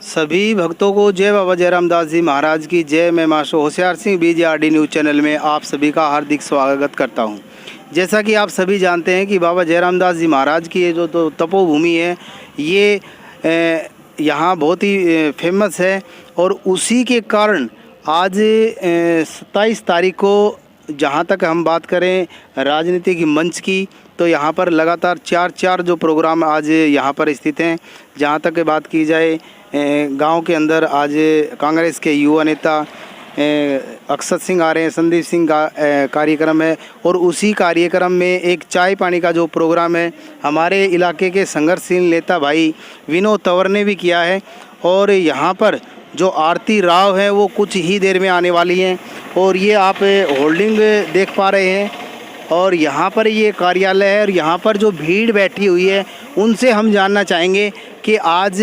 सभी भक्तों को जय बाबा जयराम दास जी महाराज की जय। मैं master Hoshiyar Singh BJRD news channel में आप सभी का हार्दिक स्वागत करता हूं। जैसा कि आप सभी जानते हैं कि बाबा जयराम दास जी महाराज की ये जो तो तपोभूमि है ये यहाँ बहुत ही फेमस है और उसी के कारण आज 27 तारीख को जहाँ तक हम बात करें राजनीतिक मंच की तो यहाँ पर लगातार चार जो प्रोग्राम आज यहाँ पर स्थित हैं। जहाँ तक बात की जाए गांव के अंदर आज कांग्रेस के युवा नेता अक्षत सिंह आ रहे हैं, संदीप सिंह का कार्यक्रम है और उसी कार्यक्रम में एक चाय पानी का जो प्रोग्राम है हमारे इलाके के संघर्षशील नेता भाई विनोद तंवर ने भी किया है। और यहाँ पर जो आरती राव है वो कुछ ही देर में आने वाली हैं और ये आप होल्डिंग देख पा रहे हैं और यहाँ पर ये कार्यालय है और यहाँ पर जो भीड़ बैठी हुई है उनसे हम जानना चाहेंगे कि आज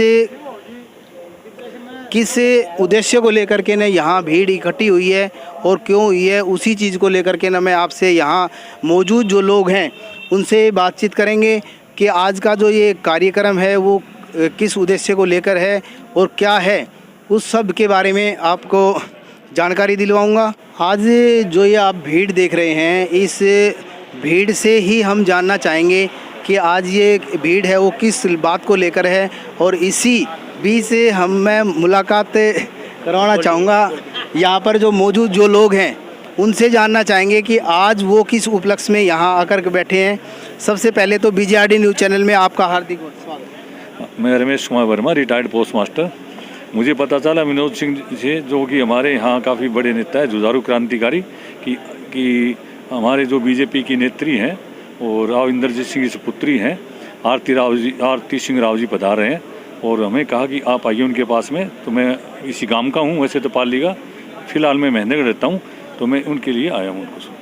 किस उद्देश्य को लेकर के ना यहाँ भीड़ इकट्ठी हुई है और क्यों हुई है, उसी चीज़ को लेकर के ना मैं आपसे यहाँ मौजूद जो लोग हैं उनसे बातचीत करेंगे कि आज का जो ये कार्यक्रम है वो किस उद्देश्य को लेकर है और क्या है, उस सब के बारे में आपको जानकारी दिलवाऊंगा। आज जो ये आप भीड़ देख रहे हैं इस भीड़ से ही हम जानना चाहेंगे कि आज ये भीड़ है वो किस बात को लेकर है और इसी बीच से मैं मुलाकात करवाना चाहूँगा यहाँ पर जो मौजूद जो लोग हैं उनसे जानना चाहेंगे कि आज वो किस उपलक्ष्य में यहाँ आकर के बैठे हैं। सबसे पहले तो BJRD न्यूज़ चैनल में आपका हार्दिक स्वागत। मैं Ramesh Kumar Verma, retired post master. मुझे पता चला विनोद सिंह से, जो कि हमारे यहाँ काफ़ी बड़े नेता है, जुझारू क्रांतिकारी, कि हमारे जो बीजेपी की नेत्री हैं और राव इंद्रजीत सिंह की सुपुत्री हैं आरती सिंह राव जी पधार रहे हैं और हमें कहा कि आप आइए उनके पास में। तो मैं इसी गांव का हूँ, वैसे तो पाली का, फ़िलहाल मैं महेंद्रगढ़ रहता हूँ, तो मैं उनके लिए आया हूँ उनको।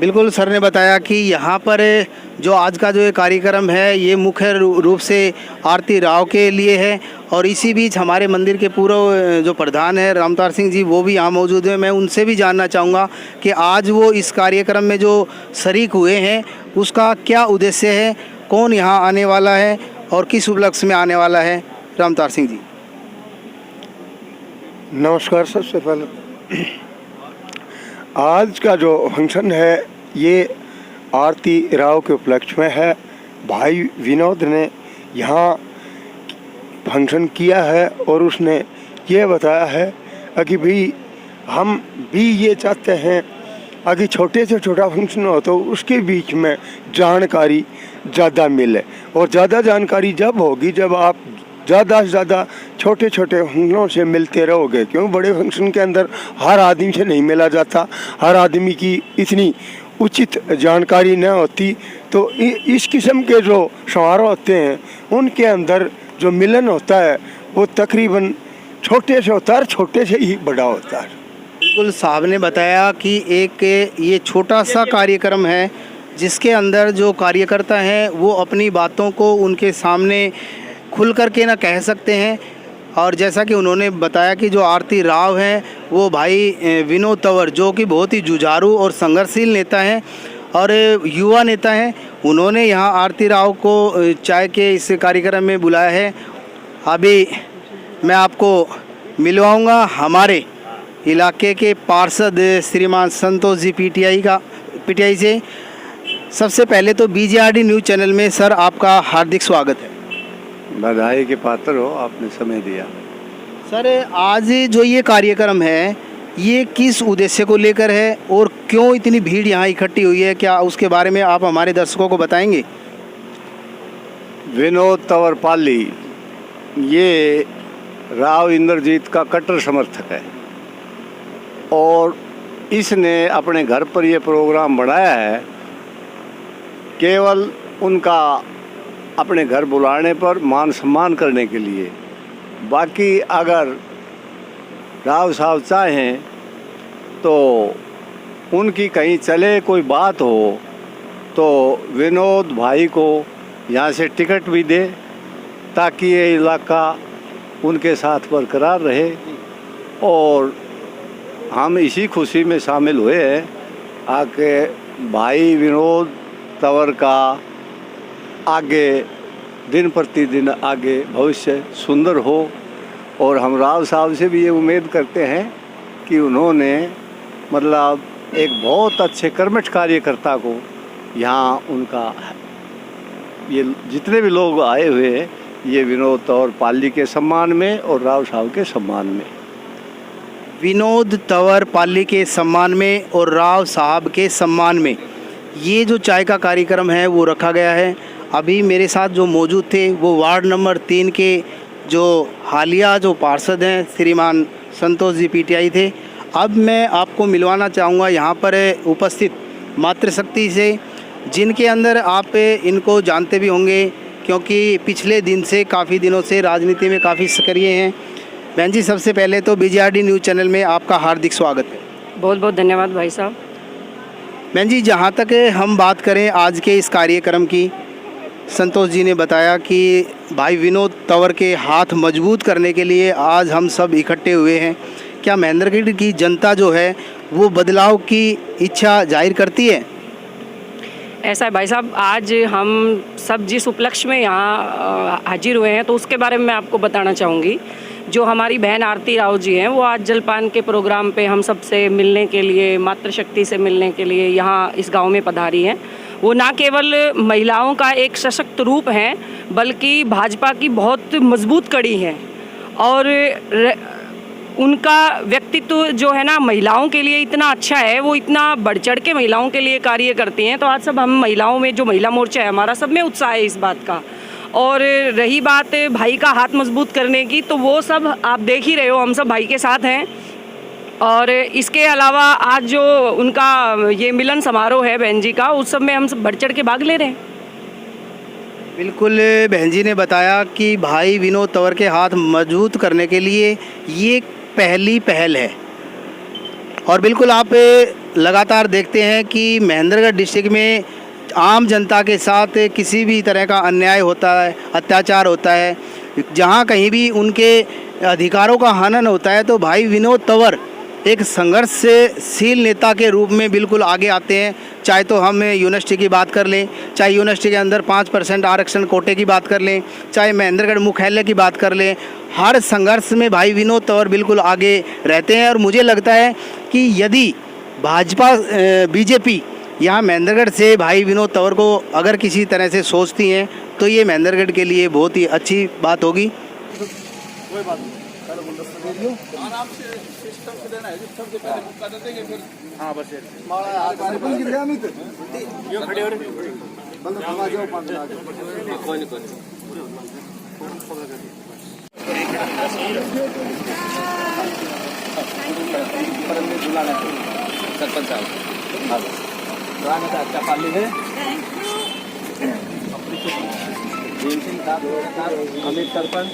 बिल्कुल, सर ने बताया कि यहाँ पर जो आज का जो ये कार्यक्रम है ये मुख्य रूप से आरती राव के लिए है और इसी बीच हमारे मंदिर के पूर्व जो प्रधान है रामतार सिंह जी वो भी यहाँ मौजूद हैं। मैं उनसे भी जानना चाहूँगा कि आज वो इस कार्यक्रम में जो शरीक हुए हैं उसका क्या उद्देश्य है, कौन यहाँ आने वाला है और किस उपलक्ष्य में आने वाला है। रामतार सिंह जी नमस्कार। सबसे पहले आज का जो फंक्शन है ये आरती राव के उपलक्ष्य में है। भाई विनोद ने यहाँ फंक्शन किया है और उसने ये बताया है कि भाई हम भी ये चाहते हैं अगर छोटे से छोटा फंक्शन हो तो उसके बीच में जानकारी ज़्यादा मिले और ज़्यादा जानकारी जब होगी जब आप ज़्यादा से ज़्यादा छोटे छोटे फंक्शनों से मिलते रहोगे। क्यों बड़े फंक्शन के अंदर हर आदमी से नहीं मिला जाता, हर आदमी की इतनी उचित जानकारी न होती, तो इस किस्म के जो समारोह होते हैं उनके अंदर जो मिलन होता है वो तकरीबन छोटे से होता है, छोटे से ही बड़ा होता है। बिल्कुल, साहब ने बताया कि एक ये छोटा सा कार्यक्रम है जिसके अंदर जो कार्यकर्ता हैं वो अपनी बातों को उनके सामने खुल कर के ना कह सकते हैं। और जैसा कि उन्होंने बताया कि जो आरती राव हैं वो भाई विनोद तंवर जो कि बहुत ही जुझारू और संघर्षशील नेता हैं और युवा नेता हैं, उन्होंने यहाँ आरती राव को चाय के इस कार्यक्रम में बुलाया है। अभी मैं आपको मिलवाऊंगा हमारे इलाके के पार्षद श्रीमान संतोष जी PTI से। सबसे पहले तो BJRD न्यूज़ चैनल में सर आपका हार्दिक स्वागत है। बधाई के पात्र हो, आपने समय दिया। सर आज जो ये कार्यक्रम है ये किस उद्देश्य को लेकर है और क्यों इतनी भीड़ यहाँ इकट्ठी हुई है, क्या उसके बारे में आप हमारे दर्शकों को बताएंगे। विनोद तंवर पाली ये राव इंद्रजीत का कट्टर समर्थक है और इसने अपने घर पर ये प्रोग्राम बनाया है केवल उनका अपने घर बुलाने पर मान सम्मान करने के लिए। बाकी अगर राव साहब चाहें तो उनकी कहीं चले कोई बात हो तो विनोद भाई को यहाँ से टिकट भी दे ताकि ये इलाका उनके साथ बरकरार रहे और हम इसी खुशी में शामिल हुए हैं आके भाई विनोद तंवर का आगे दिन प्रतिदिन आगे भविष्य सुंदर हो और हम राव साहब से भी ये उम्मीद करते हैं कि उन्होंने मतलब एक बहुत अच्छे कर्मठ कार्यकर्ता को यहाँ उनका ये जितने भी लोग आए हुए हैं ये विनोद तंवर पाली के सम्मान में और राव साहब के सम्मान में। विनोद तंवर पाली के सम्मान में और राव साहब के सम्मान में ये जो चाय का कार्यक्रम है वो रखा गया है। अभी मेरे साथ जो मौजूद थे वो वार्ड नंबर 3 के जो हालिया जो पार्षद हैं श्रीमान संतोष जी पीटीआई थे। अब मैं आपको मिलवाना चाहूँगा यहाँ पर उपस्थित मातृशक्ति से, जिनके अंदर आप इनको जानते भी होंगे क्योंकि पिछले दिन से काफ़ी दिनों से राजनीति में काफ़ी सक्रिय हैं। बहन जी, सबसे पहले तो बीजेआरडी न्यूज़ चैनल में आपका हार्दिक स्वागत है। बहुत बहुत धन्यवाद भाई साहब। बहन जी, जहाँ तक हम बात करें आज के इस कार्यक्रम की, संतोष जी ने बताया कि भाई विनोद तंवर के हाथ मजबूत करने के लिए आज हम सब इकट्ठे हुए हैं। क्या महेंद्रगढ़ की जनता जो है वो बदलाव की इच्छा जाहिर करती है? ऐसा है भाई साहब, आज हम सब जिस उपलक्ष्य में यहाँ हाजिर हुए हैं तो उसके बारे में मैं आपको बताना चाहूँगी। जो हमारी बहन आरती राव जी हैं वो आज जलपान के प्रोग्राम पे हम सब से मिलने के लिए, मातृशक्ति से मिलने के लिए यहाँ इस गांव में पधारी हैं। वो ना केवल महिलाओं का एक सशक्त रूप हैं बल्कि भाजपा की बहुत मजबूत कड़ी है और उनका व्यक्तित्व जो है ना महिलाओं के लिए इतना अच्छा है, वो इतना बढ़ चढ़ के महिलाओं के लिए कार्य करती हैं। तो आज सब हम महिलाओं में जो महिला मोर्चा है हमारा, सब में उत्साह है इस बात का। और रही बात भाई का हाथ मजबूत करने की, तो वो सब आप देख ही रहे हो, हम सब भाई के साथ हैं। और इसके अलावा आज जो उनका ये मिलन समारोह है बहन जी का, उस सब में हम सब बढ़ चढ़ के भाग ले रहे हैं। बिल्कुल, बहन जी ने बताया कि भाई विनोद तंवर के हाथ मजबूत करने के लिए ये पहली पहल है। और बिल्कुल आप लगातार देखते हैं कि महेंद्रगढ़ डिस्ट्रिक्ट में आम जनता के साथ किसी भी तरह का अन्याय होता है, अत्याचार होता है, जहाँ कहीं भी उनके अधिकारों का हनन होता है तो भाई विनोद तंवर एक संघर्षशील नेता के रूप में बिल्कुल आगे आते हैं। चाहे तो हम यूनिवर्सिटी की बात कर लें, चाहे यूनिवर्सिटी के अंदर 5% आरक्षण कोटे की बात कर लें, चाहे महेंद्रगढ़ मुख्यालय की बात कर लें, हर संघर्ष में भाई विनोद तंवर बिल्कुल आगे रहते हैं। और मुझे लगता है कि यदि भाजपा बीजेपी यहाँ महेंद्रगढ़ से भाई विनोद तंवर को अगर किसी तरह से सोचती हैं तो ये महेंद्रगढ़ के लिए बहुत ही अच्छी बात होगी। कोई बात नहीं, आराम से सिस्टम से देना है, सबसे पहले बुक कर देंगे फिर। हाँ बस कार्यक्रम की ध्यान नहीं तो ये खड़े हो रहे बंद खा जाओ, पांच आ जाओ, कोई नहीं कोई सरपंच साहब अच्छा पाली है। भीम सिंह साहब, अमित सरपंच,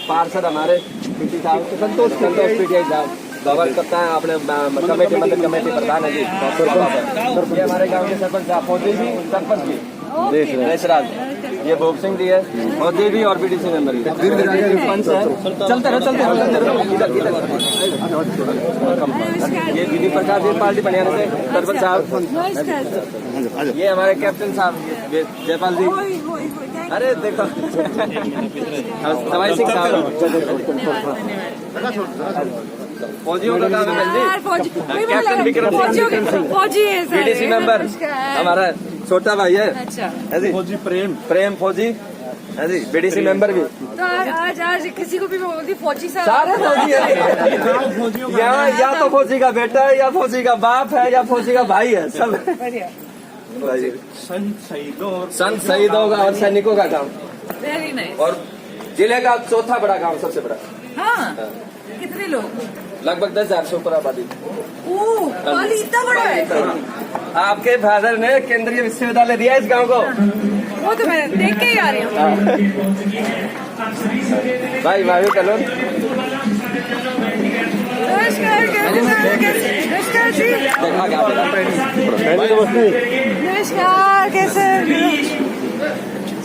पार्षद हमारे पीटी साहब, संतोष पीटीआई साहब, गवर्नर करता है आपने कमेटी, मतलब कमेटी प्रधान है जी। ये हमारे गांव के सरपंच साहब, फौजी भी, सरपंच भी, देशराज, ये भोग सिंह जी है, फौजी भी और बीडीसी मेंबर भी, सरपंच है। चलते रहो ये दीदी प्रकाश जी पार्टी बनियान से सरपंच साहब, ये हमारे कैप्टन साहब जयपाल जी, अरे देखो सवाई सिंह साहब, फौजियों का काम है कैप्टन विक्रम फौजी है, बीडीसी मेंबर हमारा छोटा भाई है, फौजी प्रेम फौजी है जी, बीडीसी मेंबर भी। तो आज किसी को भी मैं बोलती फौजी साहब, सारे फौजी है यहाँ, या तो फौजी का बेटा है, या फौजी का बाप है, या फौजी का भाई है, सब संत शहीदों का और सैनिकों का काम। Very nice. और जिले का चौथा बड़ा गांव, सबसे बड़ा। हाँ, कितने लोग? लगभग 10,000 से ऊपर आबादी। पाली इतना बड़ा है। आपके फादर ने केंद्रीय विश्वविद्यालय दिया इस गांव को। वो तो मैं देख के ही आ रही हूँ। भाई भाभी कलो। नमस्कार, नमस्कार जी। नमस्कार, कैसे?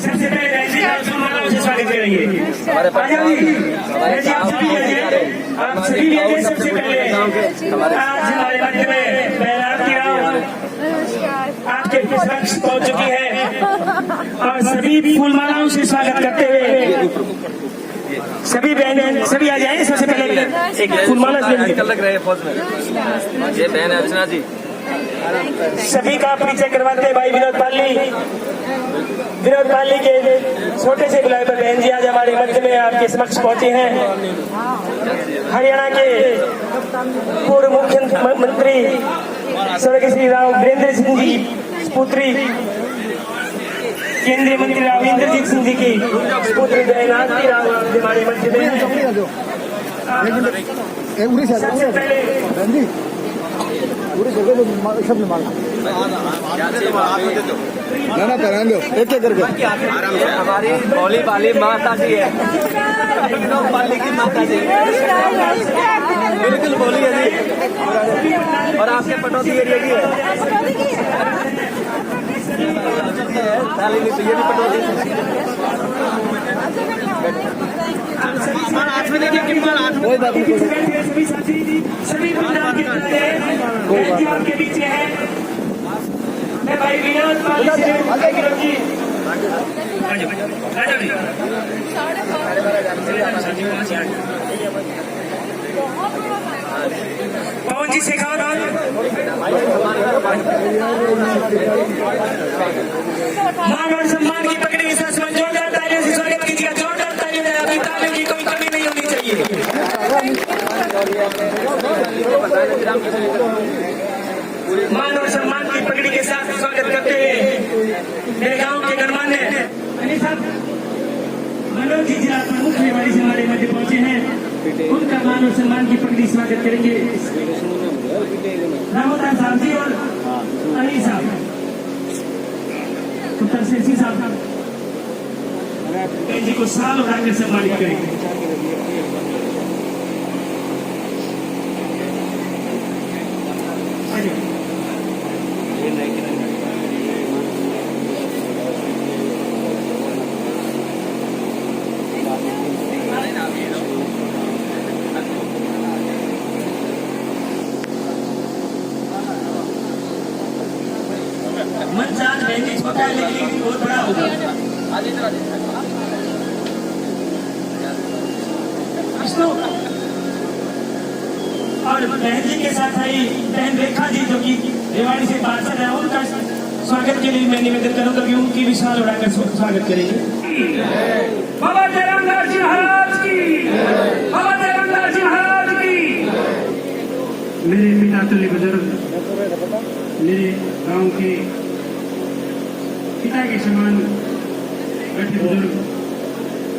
सबसे पहले समारोह से स्वागत करेंगे हमारे आप सभी लिए सबसे पहले आज हमारे राज्य में बैरागी राव आपके पुष्प पहुंच चुकी है और सभी फूलमालाओं से स्वागत करते हुए सभी बहन सभी आ जाए। सबसे पहले एक फूलमाला लग रहे हैं फौज में। ये बहन अर्चना जी सभी का परिचय करवाते हैं। भाई विनोद पाली के छोटे से बुलाए पर बहन जी आज हमारे मंच में आपके समक्ष पहुंचे हैं। हरियाणा के पूर्व मुख्यमंत्री स्वर्गीय श्री राव वीरेंद्र सिंह जी पुत्री, केंद्रीय मंत्री राव इंद्रजीत सिंह जी की पुत्री बहन आरती राव हमारे मंच में। सबसे पहले एक करके हमारी भोली भाली माता जी है, पाली की माता जी बिल्कुल भोली है जी। और आपके पटौदी एरिया की है, थाली नहीं तो ये भी पटौदी। कोई बात नहीं, सभी आपके पीछे हैं। मैं भाई विनोद पाली से पवन जी सिखाओ ना। मान और सम्मान की पकड़ी के साथ जोरदार तालियों से स्वागत कीजिएगा। जोरदार तालियों से आपकी तालियों की कोई कमी नहीं होनी चाहिए। मान और सम्मान की पगड़ी के साथ स्वागत करते हुए मेरे गांव के गणमान्य मनोज जी जिला प्रमुख रेवाड़ी से हमारे मध्य पहुंचे हैं। उनका मान और सम्मान की पगड़ी स्वागत करेंगे रामोदास साहब जी और अली साहब, उत्तर शेषी साहब जी को साल उड़ाकर सम्मानित करेंगे। मंच आज बहनी छोटा है लेकिन बहुत बड़ा होगा। और बहन जी के साथ आई बहन रेखा जी जो कि रेवाड़ी से पार्षद है, उनका स्वागत के लिए मैं निवेदन करूंगा कि उनकी विशाल उड़ाकर स्वागत करेंगे। बाबा जयराम दास जी महाराज की, बाबा जयराम दास जी महाराज की। मेरे पिता तुल्य बुजुर्ग, मेरे गांव के पिता के समान बैठे बुजुर्ग,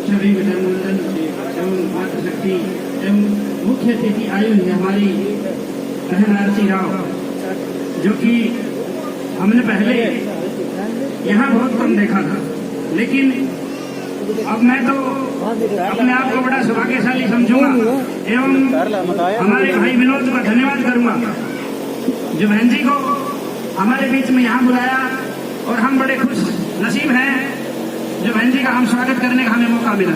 सभी विधानमंडल एवं मातृशक्ति एवं मुख्य अतिथि आई हुई है हमारी बहन आरती राव, जो कि हमने पहले यहाँ बहुत कम देखा था, लेकिन अब मैं तो अपने आप को बड़ा सौभाग्यशाली समझूंगा एवं हमारे भाई विनोद का धन्यवाद करूंगा जो बहन जी को हमारे बीच में यहाँ बुलाया। और हम बड़े खुश नसीब हैं जो बहन जी का हम स्वागत करने का हमें मौका मिला।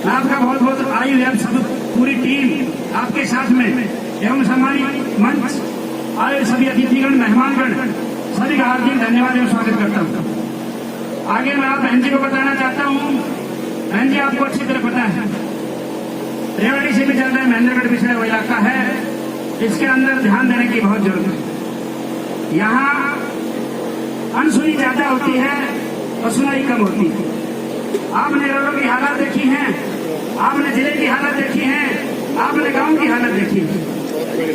मैं आपका बहुत बहुत आई हुई अब सब पूरी टीम आपके साथ में एवं सम्मानित मंच आए सभी अतिथिगण मेहमानगण सभी का हार्दिक धन्यवाद एवं स्वागत करता हूँ। आगे मैं आप बहन जी को बताना चाहता हूँ, बहन जी आपको अच्छी तरह पता है रेवाड़ी से भी चल रहा है, महेंद्रगढ़ पिछड़ा हुआ इलाका है, इसके अंदर ध्यान देने की बहुत जरूरत है। यहाँ अनसुनी ज्यादा होती है और सुनाई कम होती है। आपने रोडों की हालत देखी है, आपने जिले की हालत देखी है, आपने गांव की हालत देखी है।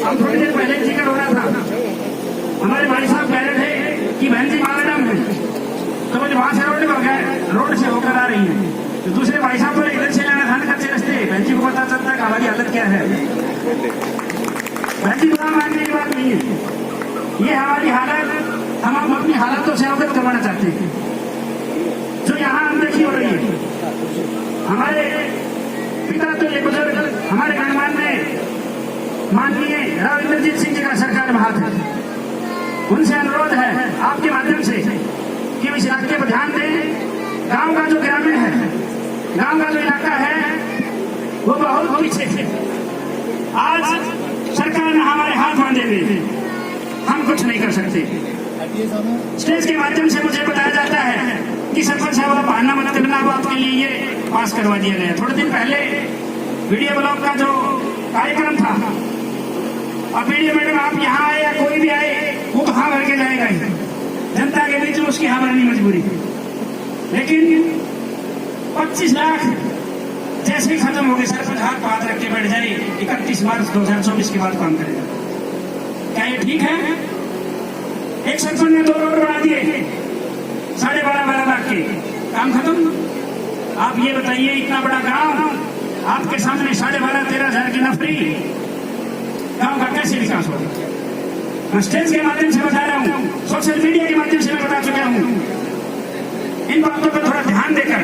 अब थोड़ी देर पहले जिक्र हो रहा था, हमारे भाई साहब कह रहे थे कि बहन जी मालाडम है, तो वो वहां से रोड से होकर आ रही है, तो दूसरे भाई साहब बोले इधर से जाना था कच्चे रास्ते। बहन जी को पता चलता है कि हमारी हालत क्या है। बहन जी बुरा मानने की बात नहीं है, ये हमारी हालत हम अपनी हालातों से अवगत करवाना चाहते हैं जो यहाँ अनदेखी हो रही है। हमारे पिता तो ये बुजुर्ग हमारे गणमान्य माननीय राव इंद्रजीत सिंह जी का सरकार में हाथ है, उनसे अनुरोध है आपके माध्यम से कि इस इलाके पर ध्यान दें। गांव का जो ग्रामीण है, गांव का जो इलाका है वो बहुत पीछे है। आज सरकार ने हमारे हाथ बांधे हुए हैं, हम कुछ नहीं कर सकते। स्टेज के माध्यम से मुझे बताया जाता है कि सरपंच साहब आप बहाना मत करना, अब आपके लिए ये पास करवा दिया गया। थोड़े दिन पहले वीडियो ब्लॉग का जो कार्यक्रम था, अब वीडियो मैडम आप यहाँ आए या कोई भी आए, वो तो हाँ भर के जाएगा ही, जनता के बीच में उसकी हाँ भरनी मजबूरी। लेकिन 25 लाख जैसे ही खत्म हो गए, सरपंच हाथ हाथ रख के बैठ जाए 31 मार्च 2024 के बाद काम करेगा। क्या ये ठीक है? एक सरपंच ने 2 रोड बना दिए 12.5 लाख के, काम खत्म। आप ये बताइए, इतना बड़ा गांव आपके सामने 12.5-13,000 की नफरी, गांव का कैसे विकास होगा? मैं स्टेज के माध्यम से बता रहा हूँ, सोशल मीडिया के माध्यम से मैं बता चुका हूँ। इन बातों पर थोड़ा ध्यान देकर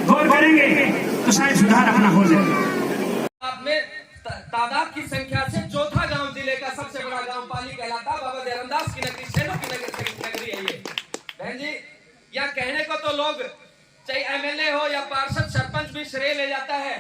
गौर करेंगे तो शायद सुधार अपना हो जाए। आप में तादाद की संख्या से चौथा गांव जिले का सबसे बड़ा गांव पाली कहलाता। बाबा जयराम दास की नगरी, सेनों की नगरी है ये। बहन जी, या कहने को तो लोग चाहे एमएलए हो या पार्षद सरपंच भी श्रेय ले जाता है,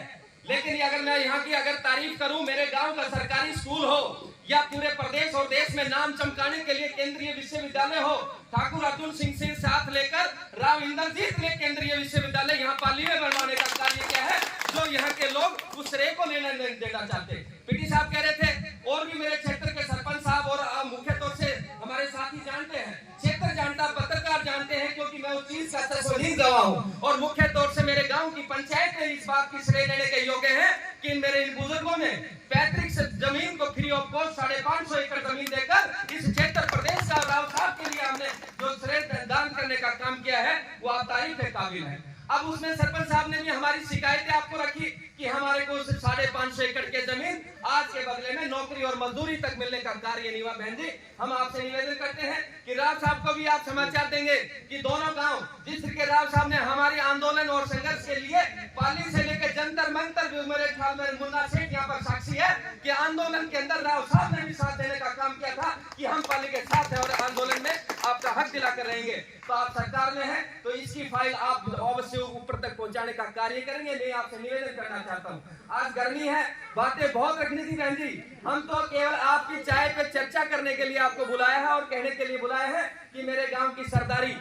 लेकिन अगर मैं यहाँ की अगर तारीफ करूं, मेरे गांव का सरकारी स्कूल हो या पूरे प्रदेश और देश में नाम चमकाने के लिए केंद्रीय विश्वविद्यालय हो, ठाकुर अतुल सिंह से साथ लेकर राव इंद्रजीत ने केंद्रीय विश्वविद्यालय यहाँ पाली में बनवाने का कार्य किया है, जो यहाँ के लोग उस श्रेय को लेना नहीं देना चाहते। पीटी साहब कह रहे थे, और भी मेरे क्षेत्र के सरपंच साहब और मुख्य तौर से हमारे साथी जानते हैं, क्षेत्र जानता, पत्रकार जानते हैं, क्योंकि मैं उस चीज का तस्वीर गवाह हूँ। और मुख्य तौर से मेरे गांव की पंचायत में इस बात की श्रेय लेने के योग्य है कि मेरे इन बुजुर्गों ने पैतृक जमीन को फ्री ऑफ कॉस्ट 550 एकड़ जमीन देकर इस क्षेत्र प्रदेश का राव साहब के लिए हमने जो श्रेय दान करने का काम किया है, वो आप तारीफ के काबिल है। अब उसमें सरपंच साहब ने भी हमारी शिकायतें आपको रखी कि हमारे को 550 एकड़ के जमीन आज के बदले में नौकरी और मजदूरी तक मिलने का कार्य नहीं हुआ। बहन जी, हम आपसे निवेदन करते हैं कि राव साहब को भी आप समाचार देंगे कि दोनों गांव जिस के राव साहब ने हमारी आंदोलन और संघर्ष के लिए पाली से लेकर जंतर मंतर, मेरे ख्याल में मुन्ना सेठ यहाँ पर साक्षी है कि आंदोलन के अंदर राव साहब ने भी साथ देने का काम किया था कि हम पाली के साथ है और आंदोलन में आपका हक दिलाकर रहेंगे। तो आप सरकार में है तो इसकी फाइल आप अवश्य ऊपर तक पहुंचाने का कार्य करेंगे। मैं आपसे निवेदन करना चाहता हूं, आज गर्मी है, बातें बहुत रखनी थी बहन जी, हम तो केवल आपकी चाय पे चर्चा करने के लिए आपको बुलाया है और कहने के लिए बुलाया है कि मेरे गांव की सरदारी,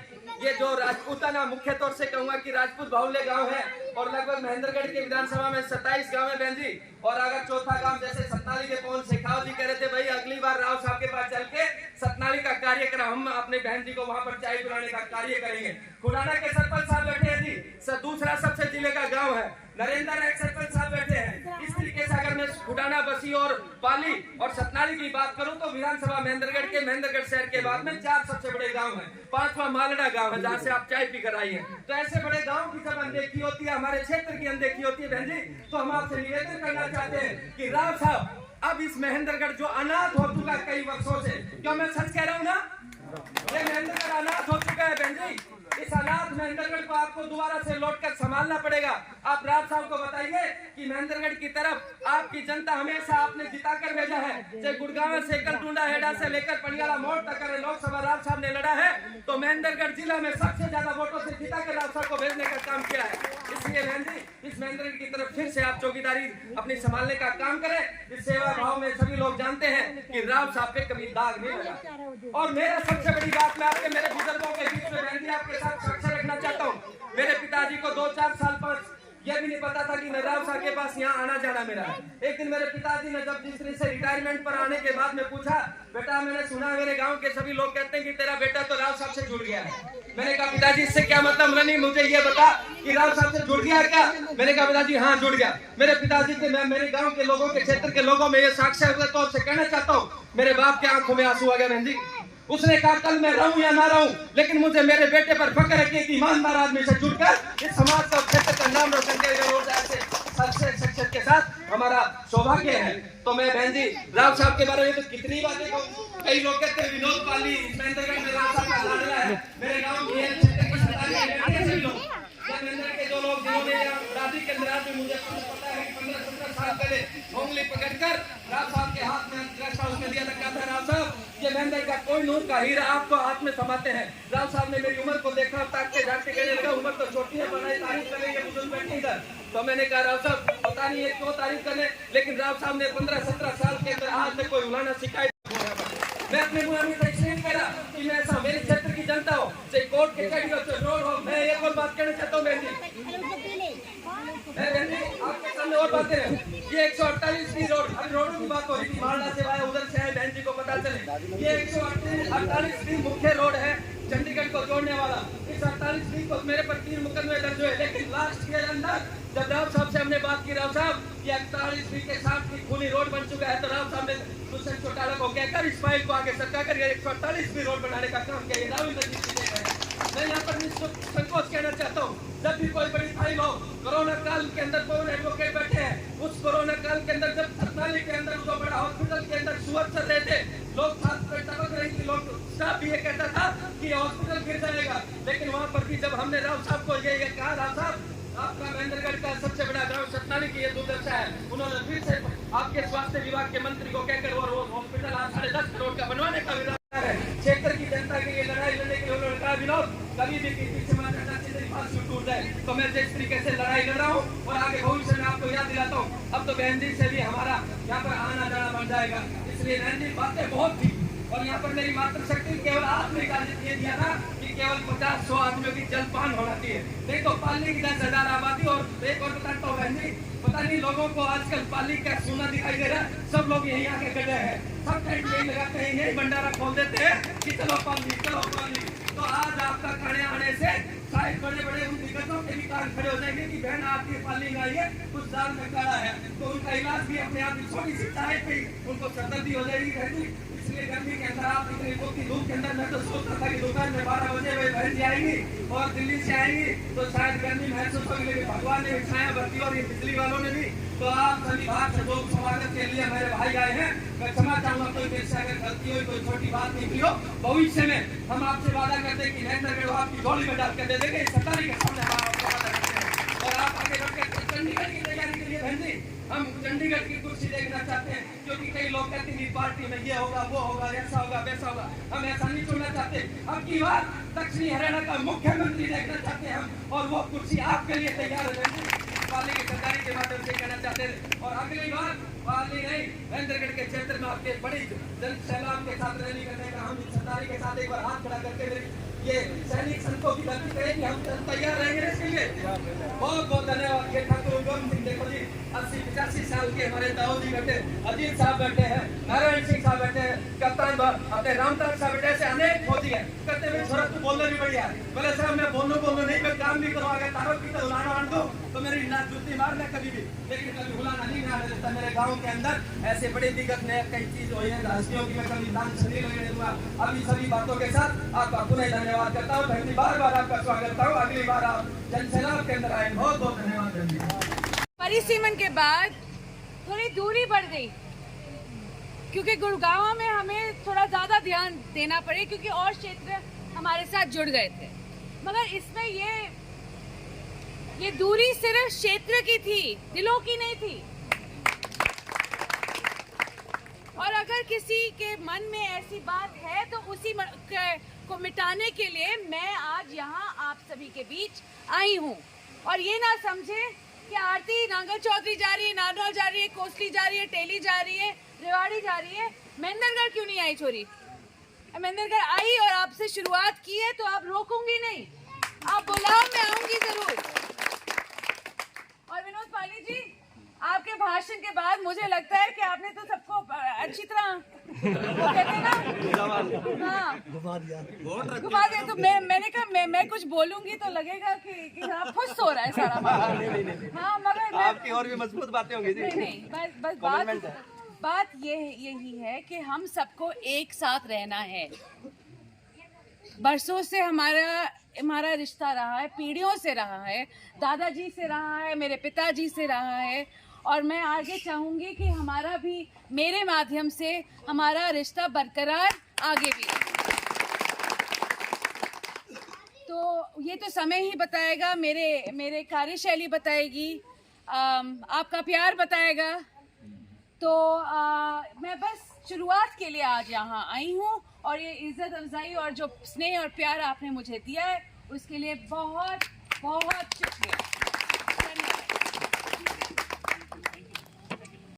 ये जो राजपूताना, मुख्य तौर से कहूंगा कि राजपूत बाहुल्य गांव है और लगभग महेंद्रगढ़ के विधानसभा में 27 गांव है बहन जी। और अगर चौथा गांव जैसे सतनाली के पवन शेखावत जी कह रहे थे, भाई अगली बार राव साहब के पास चल के सतनाली का कार्यक्रम, हम अपने बहन जी को वहां पर चाय पिलाने का कार्य करेंगे। खुडाना के सरपंच साहब बैठे हैं जी, दूसरा सबसे जिले का गाँव है, नरेंद्र एक सरपंच साहब बैठे हैं। इस तरीके से अगर मैं खुडाना, बसी और पाली और सतनाली की बात करूं तो विधानसभा महेंद्रगढ़ के, महेंद्रगढ़ शहर के बाद में 4 सबसे बड़े गांव हैं। 5वां मालड़ा गांव है जहां से आप चाय पीकर आई हैं। तो ऐसे बड़े गांव की जब अनदेखी होती है, हमारे क्षेत्र की अनदेखी होती है बहन जी, तो हम आपसे निवेदन करना चाहते हैं कि राव साहब अब इस महेंद्रगढ़ जो अनाथ हो चुका कई वर्षों से, क्यों मैं सच कह रहा हूँ ना, ये महेंद्रगढ़ अनाथ हो चुका है बहन जी, इस अनाथ महेंद्रगढ़ को आपको दोबारा से लौटकर संभालना पड़ेगा। आप राव साहब को बताइए कि महेंद्रगढ़ की तरफ आपकी जनता हमेशा आपने जिताकर भेजा है, चाहे गुड़गांव से टूंडा हेडा से लेकर पनियाला मोड़ तक लोकसभा राव साहब ने लड़ा है, तो महेंद्रगढ़ जिला में सबसे ज्यादा वोटों से जिताकर राव साहब को भेजने का काम किया है। इसलिए बहन जी, इस महेंद्रगढ़ की तरफ फिर से आप चौकीदारी अपनी संभालने का काम करें। इस सेवा भाव में सभी लोग जानते हैं कि राव साहब पे कभी दाग नहीं लगा। और मेरा सबसे बड़ी बात मैं आपके, मेरे बुजुर्गों के बीच में बहन जी आपके साथ साझा रखना चाहता हूँ। मेरे पिताजी को 2-4 साल 5 यह भी नहीं पता था कि मैं राव साहब के पास यहाँ आना जाना मेरा है। एक दिन मेरे पिताजी ने जब जिस से रिटायरमेंट पर आने के बाद में पूछा, बेटा मैंने सुना मेरे गांव के सभी लोग कहते हैं कि तेरा बेटा तो राव साहब से जुड़ गया है। मैंने कहा पिताजी इससे क्या मतलब, नहीं मुझे ये बता कि राव साहब से जुड़ गया क्या। मैंने कहा पिताजी हाँ जुड़ गया। मेरे पिताजी से मैं मेरे गाँव के लोगों के, क्षेत्र के लोगों में ये साक्ष्य तौर से कहना चाहता हूँ, मेरे बाप के आंखों में आंसू आ गए बहन जी। उसने कहा कल मैं रहूं या ना रहूं, लेकिन मुझे मेरे बेटे पर फख्र है कि ईमानदार आदमी से जुड़कर इस समाज का, क्षेत्र का नाम रोशन सबसे शख्सियत के साथ हमारा सौभाग्य है। तो मैं बहन जी राव साहब के बारे में तो कितनी बातें कहूं। कई लोग कहते हैं विनोद पाली महेंद्रगढ़ में राव साहब का लाडला है। मेरे गाँव के क्षेत्र की सरकारी सभी लोग, महेंद्रगढ़ के जो लोग जिन्होंने राधि के अंदर में, मुझे पता है कि 15-17 साल पहले उंगली पकड़कर राव साहब के हाथ में गेस्ट हाउस में दिया था, राव साहब ये महेंद्रगढ़ का कोई नूर का हीरा आपको हाथ में समाते हैं। राव साहब ने मेरी उम्र को देखा, ताकते झाकते कहने लगा उम्र तो छोटी है, बनाई तारीफ करेंगे बुजुर्ग बैठे इधर। तो मैंने कहा राव साहब पता नहीं है क्यों तारीफ करें, लेकिन राव साहब ने 15-17 साल के अंदर आज तक कोई उलाना शिकायत मैं अपने मुंह में इसलिए नहीं कह रहा कि मैं ऐसा मेरे क्षेत्र की जनता हो, चाहे कोर्ट के कड़ी हो, चाहे रोड हो। मैं एक और बात कहना चाहता हूँ बहन जी, आपके सामने और बातें हैं। ये 148 रोड, अभी रोडों की बात हो रही थी, मालदा से आए, उधर से आए, बहन जी को पता चले ये 148 मुख्य रोड है चंडीगढ़ को जोड़ने वाला। इस 48 को मेरे पर 3 मुकदमे दर्ज हुए, लेकिन लास्ट के अंदर जब राव साहब से हमने बात की, राव साहब ये 48 के साथ की खूनी रोड बन चुका है, तो राव साहब ने दुष्यंत चौटाला को कहकर इस फाइल को आगे सरका कर 148 रोड बनाने का काम किया। मैं यहाँ पर संकोच कहना चाहता हूँ, जब भी कोई बड़ी फाइल हो, कोरोना काल के अंदर कौन एडवोकेट बैठे हैं, उस कोरोना काल के अंदर जब सतनाली के अंदर जो बड़ा हॉस्पिटल के अंदर सुअर चल रहे थे, लोग टपक रहे थे, लोग स्टाफ भी ये कहता था कि हॉस्पिटल गिर जाएगा, लेकिन वहाँ पर भी जब हमने राव साहब को ये कहा, राव साहब आपका महेंद्रगढ़ का सबसे बड़ा गांव सतनाली की ये दुर्दशा है, उन्होंने फिर से आपके स्वास्थ्य विभाग के मंत्री को कहकर और हॉस्पिटल 10.5 करोड़ का बनवाने का विरोध है। क्षेत्र की जनता के लिए लड़ाई लड़ने के लिए उन्होंने कहा, विनोद कभी भी किसी समाज टूट जाए तो मैं जिस तरीके से लड़ाई लड़ रहा हूँ और आगे भविष्य में आपको याद दिलाता हूँ, अब तो बहन जी से भी हमारा यहाँ पर आना जाना बन जाएगा। इसलिए बहन जी बातें बहुत थी और यहाँ पर मेरी मातृशक्ति केवल आपने ये दिया था कि केवल 50-100 आदमियों की जलपान होना चाहिए, नहीं तो पालने की 10,000 आबादी। और एक और बताता हूँ बहन जी, पता नहीं लोगों को आजकल पाली का सोना दिखाई दे रहा है, सब लोग यहीं आके गए हैं, सब टेंट यही लगाते हैं, यही भंडारा खोल देते हैं कि चलो पाली चलो पाली। तो आज आपका खाने आने से शायद बड़े बड़े उन दिक्कतों के भी कारण खड़े हो जाएंगे कि बहन आपकी पाली आई है, कुछ दाल में काला है, तो उनका इलाज भी अपने आप की छोटी सी चाय पे उनको सरदर्दी हो जाएगी बहन जी। इसलिए गर्मी के अंदर आप इतनी धूप के अंदर मैं तो सोचता था कि दोपहर में 12 बजे वही बहन जी आएंगी और दिल्ली से आएंगी तो शायद गर्मी महसूस होगी, लेकिन भगवान ने भी छाया बरती और ये बिजली वालों ने भी। तो आप सभी बात से लोग स्वागत के लिए मेरे भाई आए हैं, मैं क्षमा चाहूंगा कोई मेरे से अगर गलती हो, कोई छोटी बात निकली हो। भविष्य में हम आपसे वादा करते हैं कि महेंद्रगढ़ आपकी झोली में डाल कर दे देंगे, सरकारी के सामने हम आपको वादा करते हैं। और आप आगे बढ़कर चंडीगढ़ की तैयारी के लिए बहन जी, हम चंडीगढ़ की कुर्सी देखना चाहते हैं, क्योंकि कई लोग कहते हैं पार्टी में ये होगा वो होगा ऐसा होगा वैसा होगा, हम ऐसा नहीं चुनना चाहते। अब की बार दक्षिणी हरियाणा का मुख्यमंत्री देखना चाहते हैं हम, और वो कुर्सी आपके लिए तैयार है पाली की सरकारी के माध्यम से कहना चाहते हैं। और अगली बार पाली नहीं महेंद्रगढ़ के क्षेत्र में आपके बड़ी जन सैलाब के साथ रैली करने का हम सरकारी के साथ एक बार हाथ खड़ा करके ये सैनिक संतों की गलती करें कि हम तैयार रहेंगे इसके लिए। बहुत बहुत धन्यवाद। ये ठाकुर उद्यम सिंह देखो जी 80-85 साल के हमारे दाऊ जी बैठे, अजीत साहब बैठे हैं, नारायण सिंह साहब बैठे हैं, कप्तान अपने रामताल साहब बैठे, ऐसे अनेक फौजी है। कहते हैं थोड़ा तू बोलने भी बढ़िया, बोले साहब मैं बोलूं नहीं, मैं काम भी करूँ, अगर तारों की तो उलाना आन दो तो मेरी ना जूती मारना कभी भी, लेकिन कभी उलाना नहीं आने देता। मेरे गाँव के अंदर ऐसे बड़ी दिक्कत में कई चीज हुई है, हस्तियों की मैं कभी दान नहीं लगने दूंगा। अभी सभी बातों के साथ आपका पुनः धन्यवाद करता हूँ, बार बार आपका स्वागत करता हूँ। अगली बार आप जनसैलाब के अंदर आए, बहुत बहुत धन्यवाद। परिसीमन के बाद थोड़ी दूरी बढ़ गई, क्योंकि गुड़गांव में हमें थोड़ा ज्यादा ध्यान देना पड़े, क्योंकि और क्षेत्र हमारे साथ जुड़ गए थे। मगर इसमें ये दूरी सिर्फ क्षेत्र की थी, दिलों की नहीं थी। और अगर किसी के मन में ऐसी बात है तो उसी को मिटाने के लिए मैं आज यहाँ आप सभी के बीच आई हूँ। और ये ना समझे कि आरती नांगल चौधरी जा रही है, नारनौल जा रही है, कोसली जा रही है, टेली जा रही है, रेवाड़ी जा रही है, महेंद्रगढ़ क्यों नहीं आई छोरी? महेंद्रगढ़ आई और आपसे शुरुआत की है तो आप रोकूंगी नहीं, आप बुलाओ, मैं आऊंगी जरूर। और विनोद पाली जी, आपके भाषण के बाद मुझे लगता है कि आपने तो सबको अच्छी तरह कहते हैं ना, हाँ घुमा दिया। तो मैंने कहा मैं कुछ बोलूंगी तो लगेगा कि हाँ खुश हो रहा है सारा मामला। हाँ मगर आपकी और भी मजबूत बातें होंगी। नहीं, बस बात यही है कि हम सबको एक साथ रहना है। बरसों से हमारा रिश्ता रहा है, पीढ़ियों से रहा है, दादाजी से रहा है, मेरे पिताजी से रहा है, और मैं आगे चाहूँगी कि हमारा भी मेरे माध्यम से हमारा रिश्ता बरकरार आगे भी। तो ये तो समय ही बताएगा, मेरे कार्यशैली बताएगी, आपका प्यार बताएगा। तो मैं बस शुरुआत के लिए आज यहाँ आई हूँ, और ये इज़्ज़त अफजाई और जो स्नेह और प्यार आपने मुझे दिया है उसके लिए बहुत बहुत शुक्रिया।